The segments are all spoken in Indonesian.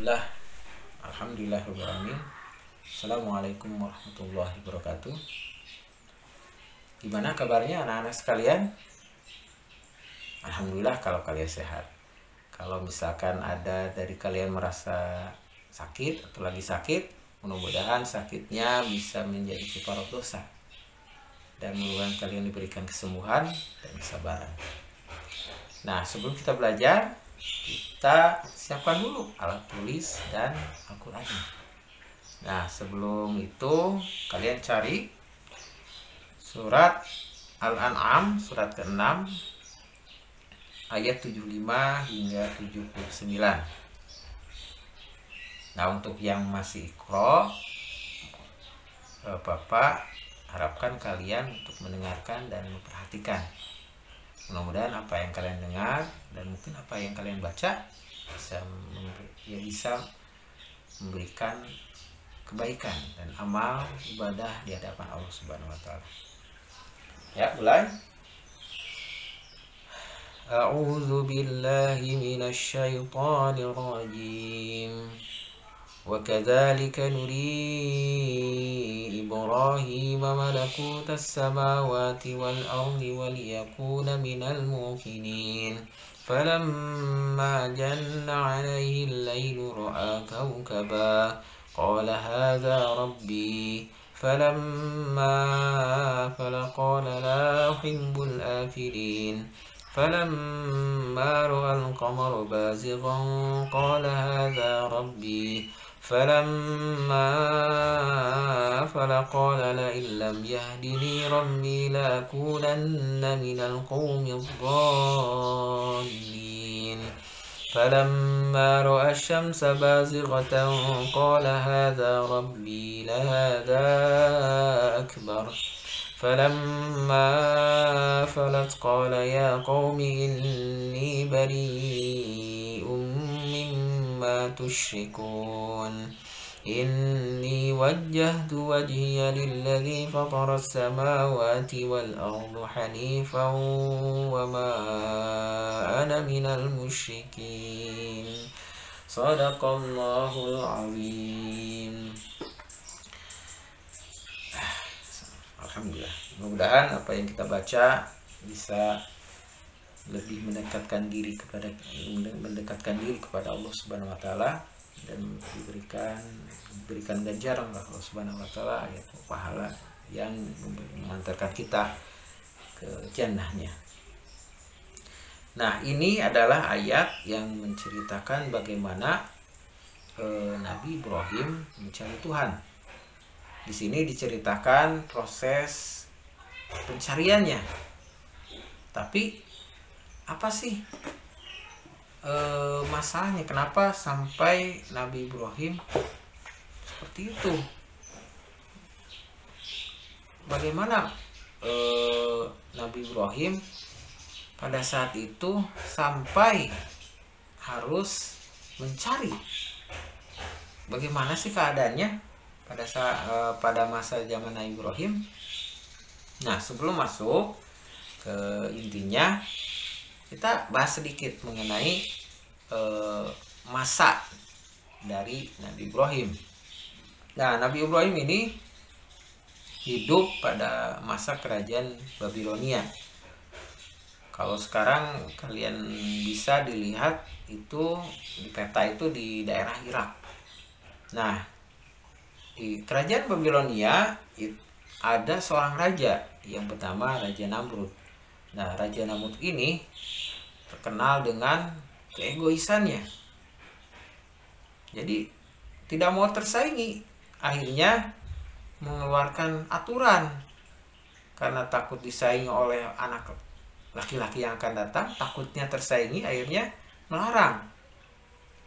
Bismillah, Alhamdulillahirrahmanirrahim. Assalamualaikum warahmatullahi wabarakatuh. Gimana kabarnya anak-anak sekalian? Alhamdulillah kalau kalian sehat. Kalau misalkan ada dari kalian merasa sakit atau lagi sakit, mudah-mudahan sakitnya bisa menjadi kafarat dosa dan mudah-mudahan kalian diberikan kesembuhan dan kesabaran. Nah, sebelum kita belajar, kita siapkan dulu alat tulis dan Al-Qur'annya. Nah, sebelum itu kalian cari surat Al-An'am surat ke-6 ayat 75 hingga 79. Nah, untuk yang masih Iqra, Bapak harapkan kalian untuk mendengarkan dan memperhatikan. Mudah-mudahan apa yang kalian dengar dan mungkin apa yang kalian baca bisa memberikan kebaikan dan amal ibadah di hadapan Allah Subhanahu wa taala. Ya, mulai. A'udzu billahi minasy syaithanir rajim. Wa kadzalika nuri Ibrahim malakutas samawati wal ardi wa liyakuna minal muqinin. Falamma janna 'alaihi al-lailu ra'a kawkaba qala hadza rabbi falamma afala qala la uhibbul afilin. فلما رأى القمر بازغا قال هذا ربي فلما أفل قال لئن لم يهدني ربي لأكونن من القوم الضالين. فلما رأى الشمس بازغة قال هذا ربي لهذا أكبر. فلما فلت قال يا قوم إني بريء مما تشركون إني وجهت وجهي للذي فطر السماوات والأرض حنيفا وما أنا من المشركين. صدق الله العظيم. Alhamdulillah, mudah-mudahan apa yang kita baca bisa lebih mendekatkan diri kepada Allah Subhanahu wa taala dan diberikan ganjaran oleh Allah Subhanahu wa taala, yaitu pahala yang mengantarkan kita ke jannahnya. Nah, ini adalah ayat yang menceritakan bagaimana Nabi Ibrahim mencari Tuhan. Di sini diceritakan proses pencariannya. Tapi apa sih masalahnya? Kenapa sampai Nabi Ibrahim seperti itu? Bagaimana Nabi Ibrahim pada saat itu sampai harus mencari? Bagaimana sih keadaannya pada masa zaman Nabi Ibrahim? Nah, sebelum masuk ke intinya, kita bahas sedikit mengenai masa dari Nabi Ibrahim. Nah, Nabi Ibrahim ini hidup pada masa kerajaan Babilonia. Kalau sekarang kalian bisa dilihat itu di peta itu di daerah Irak. Nah, di kerajaan Babilonia ada seorang raja yang bernama Raja Namrud. Nah, Raja Namrud ini terkenal dengan keegoisannya. Jadi tidak mau tersaingi, akhirnya mengeluarkan aturan karena takut disaingi oleh anak laki-laki yang akan datang, takutnya tersaingi, akhirnya melarang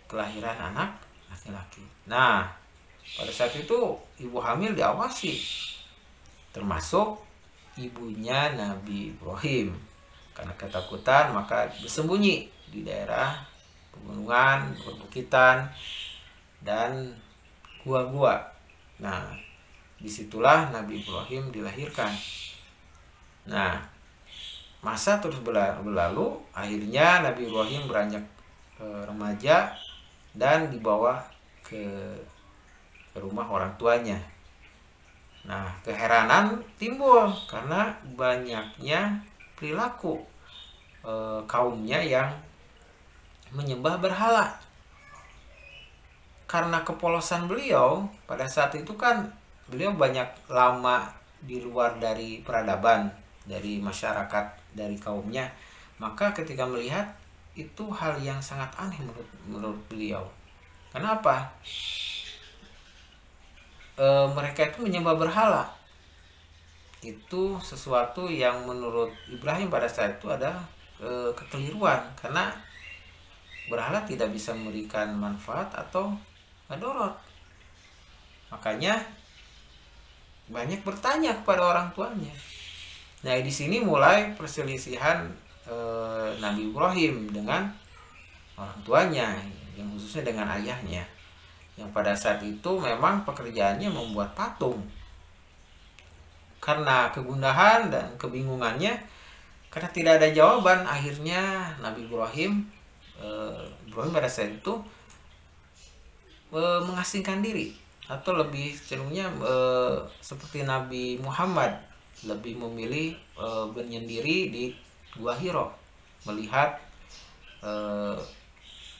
kelahiran anak laki-laki. Nah, pada saat itu ibu hamil diawasi, termasuk ibunya Nabi Ibrahim. Karena ketakutan maka bersembunyi di daerah pegunungan, perbukitan, dan gua-gua. Nah, disitulah Nabi Ibrahim dilahirkan. Nah, masa terus berlalu, akhirnya Nabi Ibrahim beranjak remaja dan dibawa ke rumah orang tuanya. Nah, keheranan timbul karena banyaknya perilaku kaumnya yang menyembah berhala. Karena kepolosan beliau pada saat itu kan beliau banyak lama di luar dari peradaban, dari masyarakat, dari kaumnya. Maka ketika melihat itu hal yang sangat aneh menurut beliau. Kenapa? Mereka itu menyembah berhala. Itu sesuatu yang menurut Ibrahim pada saat itu adalah kekeliruan, karena berhala tidak bisa memberikan manfaat atau madorot. Makanya banyak bertanya kepada orang tuanya. Nah, di sini mulai perselisihan Nabi Ibrahim dengan orang tuanya, yang khususnya dengan ayahnya, yang pada saat itu memang pekerjaannya membuat patung. Karena kegundahan dan kebingungannya, karena tidak ada jawaban, akhirnya Nabi Ibrahim pada saat itu mengasingkan diri, atau lebih cenderungnya seperti Nabi Muhammad, lebih memilih menyendiri di Gua Hiro, melihat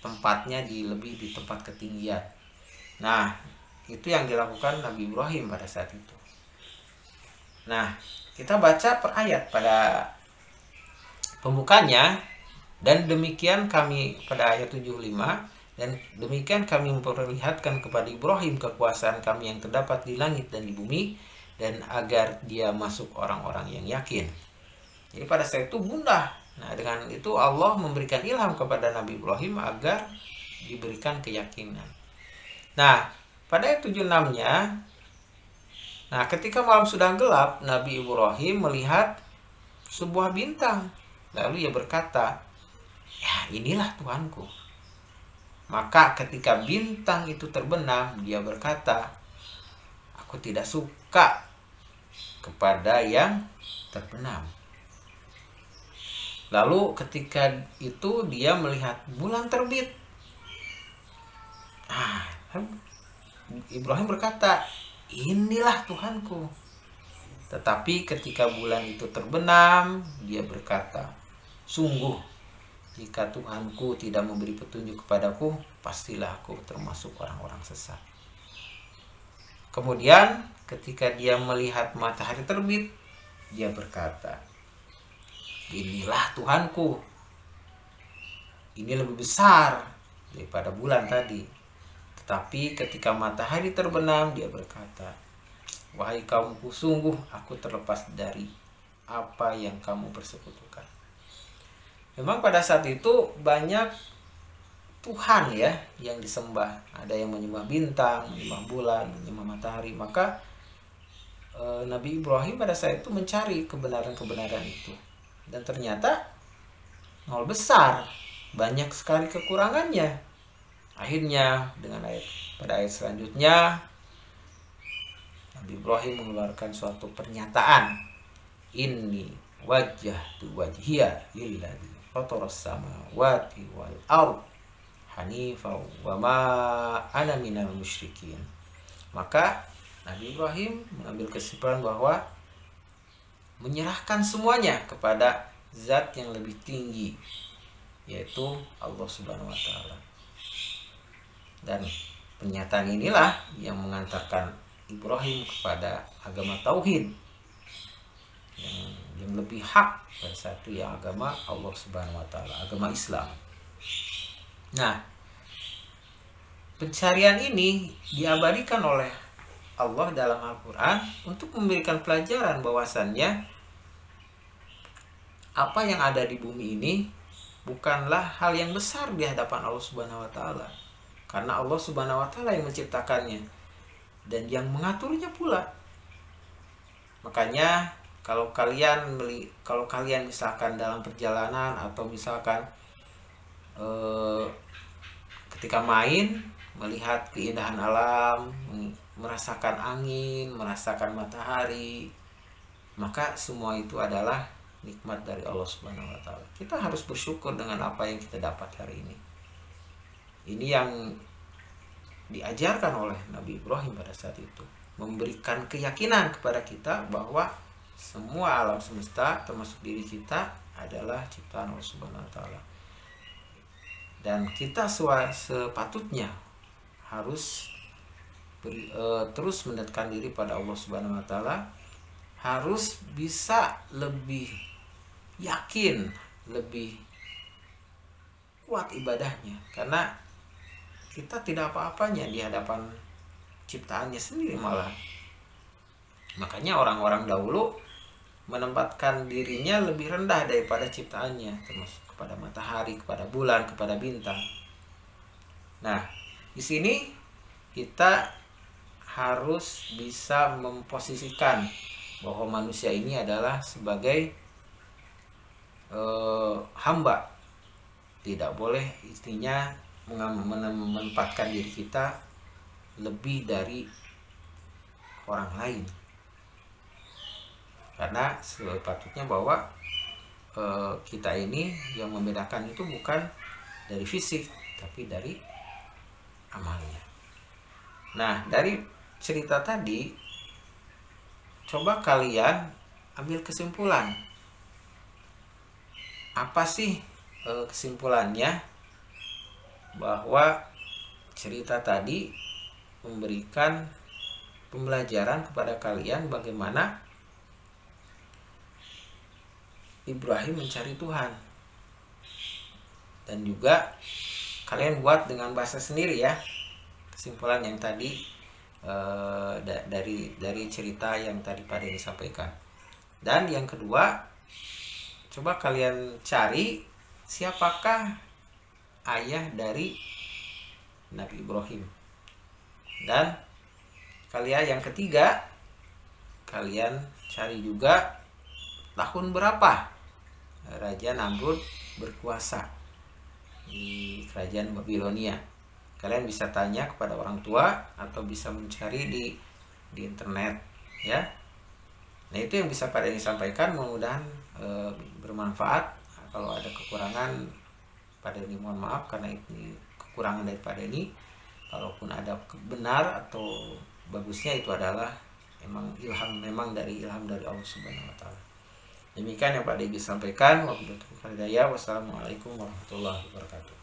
tempatnya lebih di tempat ketinggian. Nah, itu yang dilakukan Nabi Ibrahim pada saat itu. Nah, kita baca per ayat pada pembukanya. Dan demikian kami pada ayat 75, dan demikian kami memperlihatkan kepada Ibrahim kekuasaan kami yang terdapat di langit dan di bumi, dan agar dia masuk orang-orang yang yakin. Jadi pada saat itu gundah. Nah, dengan itu Allah memberikan ilham kepada Nabi Ibrahim agar diberikan keyakinan. Nah, pada ayat 76-nya, nah ketika malam sudah gelap, Nabi Ibrahim melihat sebuah bintang. Lalu ia berkata, "Ya, inilah Tuhanku." Maka ketika bintang itu terbenam, dia berkata, "Aku tidak suka kepada yang terbenam." Lalu ketika itu dia melihat bulan terbit. Ibrahim berkata, "Inilah Tuhanku." Tetapi ketika bulan itu terbenam, dia berkata, "Sungguh, jika Tuhanku tidak memberi petunjuk kepadaku, pastilah aku termasuk orang-orang sesat." Kemudian ketika dia melihat matahari terbit, dia berkata, "Inilah Tuhanku. Ini lebih besar daripada bulan tadi." Tetapi ketika matahari terbenam, dia berkata, "Wahai kaumku, sungguh aku terlepas dari apa yang kamu persekutukan." Memang pada saat itu banyak Tuhan ya yang disembah. Ada yang menyembah bintang, menyembah bulan, menyembah matahari. Maka Nabi Ibrahim pada saat itu mencari kebenaran-kebenaran itu. Dan ternyata nol besar, banyak sekali kekurangannya. Akhirnya pada ayat selanjutnya, Nabi Ibrahim mengeluarkan suatu pernyataan, "Inni wajjahtu wajhiya lilladzi fataras samawati wal ardh hanifan wa ma ana minal musyrikin." Maka Nabi Ibrahim mengambil kesimpulan bahwa menyerahkan semuanya kepada zat yang lebih tinggi, yaitu Allah Subhanahu wa taala. Dan pernyataan inilah yang mengantarkan Ibrahim kepada agama tauhid, yang lebih hak pada satu yang agama Allah Subhanahu wa taala, agama Islam. Nah, pencarian ini diabadikan oleh Allah dalam Al-Qur'an untuk memberikan pelajaran bahwasannya apa yang ada di bumi ini bukanlah hal yang besar di hadapan Allah Subhanahu wa taala. Karena Allah Subhanahu wa taala yang menciptakannya dan yang mengaturnya pula. Makanya kalau kalian misalkan dalam perjalanan atau misalkan ketika main melihat keindahan alam, merasakan angin, merasakan matahari, maka semua itu adalah nikmat dari Allah Subhanahu wa taala. Kita harus bersyukur dengan apa yang kita dapat hari ini. Ini yang diajarkan oleh Nabi Ibrahim pada saat itu, memberikan keyakinan kepada kita bahwa semua alam semesta termasuk diri kita adalah ciptaan Allah Subhanahu wa taala. Dan kita sepatutnya harus terus mendekatkan diri pada Allah Subhanahu wa taala, harus bisa lebih yakin, lebih kuat ibadahnya, karena kita tidak apa-apanya di hadapan ciptaannya sendiri malah. Makanya orang-orang dahulu menempatkan dirinya lebih rendah daripada ciptaannya, termasuk kepada matahari, kepada bulan, kepada bintang. Nah, di sini kita harus bisa memposisikan bahwa manusia ini adalah sebagai hamba. Tidak boleh istrinya menempatkan diri kita lebih dari orang lain, karena sepatutnya bahwa kita ini yang membedakan itu bukan dari fisik tapi dari amalnya. Nah, dari cerita tadi coba kalian ambil kesimpulan. Apa sih kesimpulannya? Bahwa cerita tadi memberikan pembelajaran kepada kalian bagaimana Ibrahim mencari Tuhan. Dan juga kalian buat dengan bahasa sendiri ya kesimpulan yang tadi dari cerita yang tadi pada disampaikan. Dan yang kedua, coba kalian cari siapakah ayah dari Nabi Ibrahim. Dan kalian yang ketiga, kalian cari juga tahun berapa Raja Namrud berkuasa di kerajaan Babilonia. Kalian bisa tanya kepada orang tua atau bisa mencari di internet ya. Nah, itu yang bisa pada ini sampaikan, mudah-mudahan bermanfaat. Kalau ada kekurangan pada ini mohon maaf, karena ini kekurangan daripada ini. Kalaupun ada benar atau bagusnya, itu adalah memang dari ilham dari Allah Subhanahu wa taala. Demikian yang Pak Debi sampaikan. Wassalamualaikum warahmatullahi wabarakatuh.